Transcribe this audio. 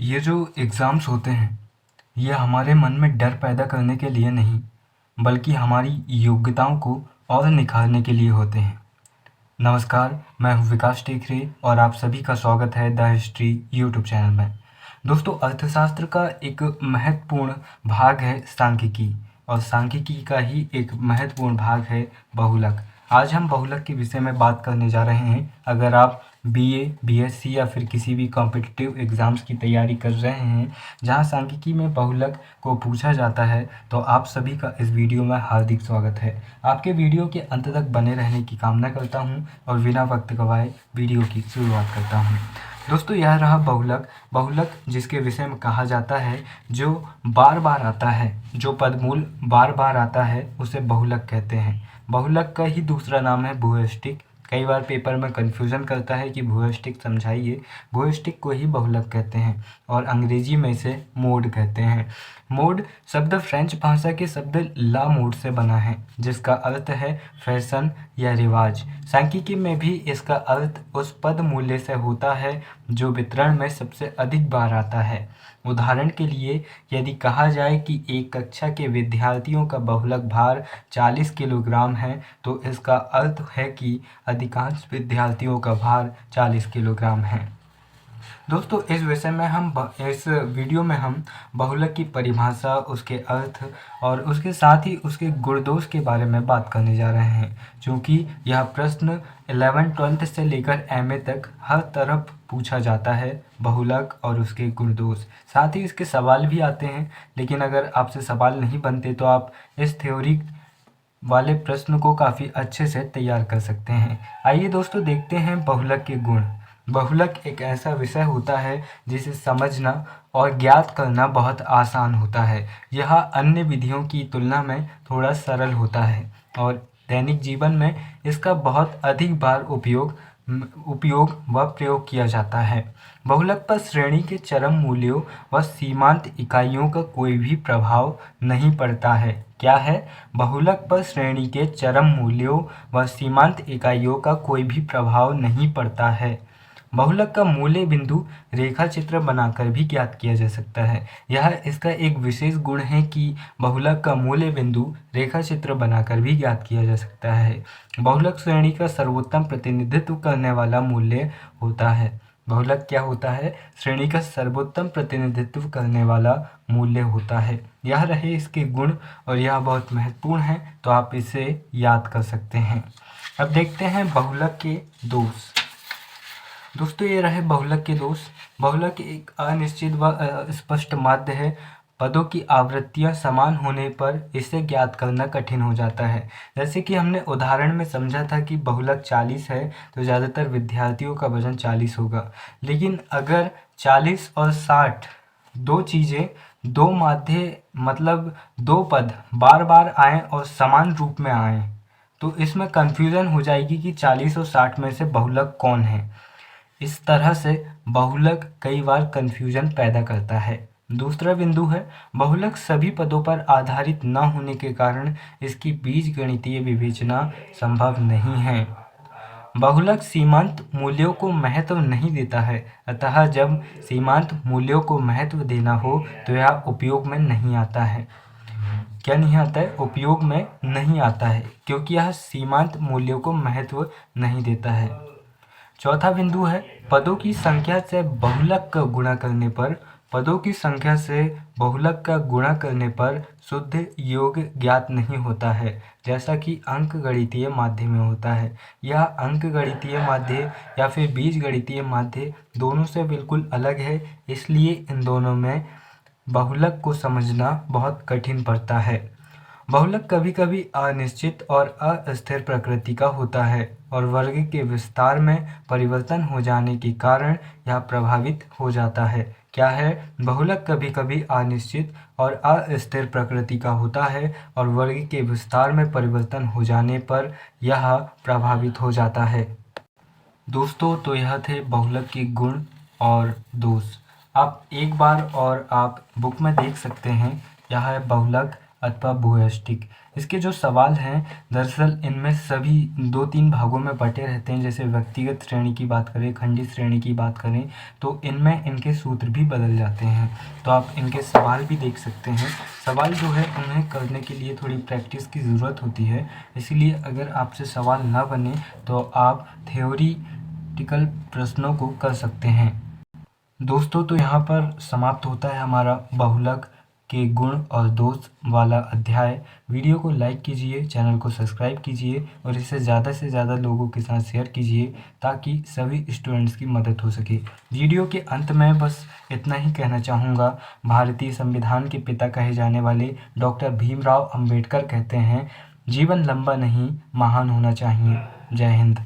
ये जो एग्ज़ाम्स होते हैं, ये हमारे मन में डर पैदा करने के लिए नहीं, बल्कि हमारी योग्यताओं को और निखारने के लिए होते हैं। नमस्कार, मैं हूँ विकास टेकरे और आप सभी का स्वागत है द हिस्ट्री यूट्यूब चैनल में। दोस्तों, अर्थशास्त्र का एक महत्वपूर्ण भाग है सांख्यिकी, और सांख्यिकी का ही एक महत्वपूर्ण भाग है बहुलक। आज हम बहुलक के विषय में बात करने जा रहे हैं। अगर आप बीए, बीएससी या फिर किसी भी कॉम्पिटिटिव एग्ज़ाम्स की तैयारी कर रहे हैं जहां सांख्यिकी में बहुलक को पूछा जाता है, तो आप सभी का इस वीडियो में हार्दिक स्वागत है। आपके वीडियो के अंत तक बने रहने की कामना करता हूं और बिना वक्त गवाए वीडियो की शुरुआत करता हूं। दोस्तों, यह रहा बहुलक। बहुलक जिसके विषय में कहा जाता है, जो बार बार आता है, जो पदमूल बार बार आता है, उसे बहुलक कहते हैं। बहुलक का ही दूसरा नाम है भूयष्टिक। कई बार पेपर में कन्फ्यूज़न करता है कि भूयष्टिक समझाइए। भूयष्टिक को ही बहुलक कहते हैं और अंग्रेजी में इसे मोड कहते हैं। मोड शब्द फ्रेंच भाषा के शब्द ला मोड से बना है, जिसका अर्थ है फैशन या रिवाज। सांख्यिकी में भी इसका अर्थ उस पद मूल्य से होता है जो वितरण में सबसे अधिक बार आता है। उदाहरण के लिए, यदि कहा जाए कि एक कक्षा के विद्यार्थियों का बहुलक भार 40 किलोग्राम है, तो इसका अर्थ है कि अधिकांश विद्यार्थियों का भार 40 किलोग्राम है। दोस्तों, इस वीडियो में हम बहुलक की परिभाषा, उसके अर्थ और उसके साथ ही उसके गुणदोष के बारे में बात करने जा रहे हैं, क्योंकि यह प्रश्न 11th-12th से लेकर एमए तक हर तरफ पूछा जाता है, बहुलक और उसके गुणदोष। साथ ही इसके सवाल भी आते हैं, लेकिन अगर आपसे सवाल नहीं बनते तो आप इस थ्योरी वाले प्रश्न को काफ़ी अच्छे से तैयार कर सकते हैं। आइए दोस्तों, देखते हैं बहुलक के गुण। बहुलक एक ऐसा विषय होता है जिसे समझना और ज्ञात करना बहुत आसान होता है। यह अन्य विधियों की तुलना में थोड़ा सरल होता है और दैनिक जीवन में इसका बहुत अधिक बार उपयोग व प्रयोग किया जाता है। बहुलक पर श्रेणी के चरम मूल्यों व सीमांत इकाइयों का कोई भी प्रभाव नहीं पड़ता है। क्या है? बहुलक पर श्रेणी के चरम मूल्यों व सीमांत इकाइयों का कोई भी प्रभाव नहीं पड़ता है। बहुलक का मूल्य बिंदु रेखा चित्र बनाकर भी ज्ञात किया जा सकता है। यह इसका एक विशेष गुण है कि बहुलक का मूल्य बिंदु रेखा चित्र बनाकर भी ज्ञात किया जा सकता है। बहुलक श्रेणी का सर्वोत्तम प्रतिनिधित्व करने वाला मूल्य होता है। बहुलक क्या होता है? श्रेणी का सर्वोत्तम प्रतिनिधित्व करने वाला मूल्य होता है। यह रहे इसके गुण और यह बहुत महत्वपूर्ण है, तो आप इसे याद कर सकते हैं। अब देखते हैं बहुलक के दोष। दोस्तों, ये रहे बहुलक के दोष। बहुलक एक अनिश्चित व अस्पष्ट माध्य है। पदों की आवृत्तियां समान होने पर इसे ज्ञात करना कठिन हो जाता है। जैसे कि हमने उदाहरण में समझा था कि बहुलक 40 है, तो ज़्यादातर विद्यार्थियों का वजन 40 होगा। लेकिन अगर 40 और 60 दो चीज़ें, दो माध्य मतलब दो पद बार बार आएँ और समान रूप में आएँ, तो इसमें कन्फ्यूज़न हो जाएगी कि 40 और 60 में से बहुलक कौन है। इस तरह से बहुलक कई बार कन्फ्यूजन पैदा करता है। दूसरा बिंदु है, बहुलक सभी पदों पर आधारित न होने के कारण इसकी बीजगणितीय विवेचना संभव नहीं है। बहुलक सीमांत मूल्यों को महत्व नहीं देता है, अतः जब सीमांत मूल्यों को महत्व देना हो तो यह उपयोग में नहीं आता है। क्या नहीं आता है? उपयोग में नहीं आता है, क्योंकि यह सीमांत मूल्यों को महत्व नहीं देता है। चौथा बिंदु है, पदों की संख्या से बहुलक का गुणा करने पर शुद्ध योग ज्ञात नहीं होता है, जैसा कि अंकगणितीय माध्य में होता है। यह अंकगणितीय माध्य या फिर बीजगणितीय माध्य दोनों से बिल्कुल अलग है, इसलिए इन दोनों में बहुलक को समझना बहुत कठिन पड़ता है। बहुलक कभी कभी अनिश्चित और अस्थिर प्रकृति का होता है और वर्ग के विस्तार में परिवर्तन हो जाने के कारण यह प्रभावित हो जाता है। क्या है? बहुलक कभी कभी अनिश्चित और अस्थिर प्रकृति का होता है और वर्ग के विस्तार में परिवर्तन हो जाने पर यह प्रभावित हो जाता है। दोस्तों, तो यह थे बहुलक के गुण और दोष। आप एक बार और आप बुक में देख सकते हैं। यह है बहुलक, अथवा भूयष्टिक। इसके जो सवाल हैं दरअसल इनमें सभी 2-3 भागों में बटे रहते हैं। जैसे व्यक्तिगत श्रेणी की बात करें, खंडित श्रेणी की बात करें तो इनमें इनके सूत्र भी बदल जाते हैं। तो आप इनके सवाल भी देख सकते हैं। सवाल जो है उन्हें करने के लिए थोड़ी प्रैक्टिस की ज़रूरत होती है, इसलिए अगर आपसे सवाल ना बने तो आप थ्योरेटिकल प्रश्नों को कर सकते हैं। दोस्तों, तो यहाँ पर समाप्त होता है हमारा बहुलक के गुण और दोष वाला अध्याय। वीडियो को लाइक कीजिए, चैनल को सब्सक्राइब कीजिए और इसे ज़्यादा से ज़्यादा लोगों के साथ शेयर कीजिए ताकि सभी स्टूडेंट्स की मदद हो सके। वीडियो के अंत में बस इतना ही कहना चाहूँगा, भारतीय संविधान के पिता कहे जाने वाले डॉक्टर भीमराव अंबेडकर कहते हैं, जीवन लंबा नहीं, महान होना चाहिए। जय हिंद।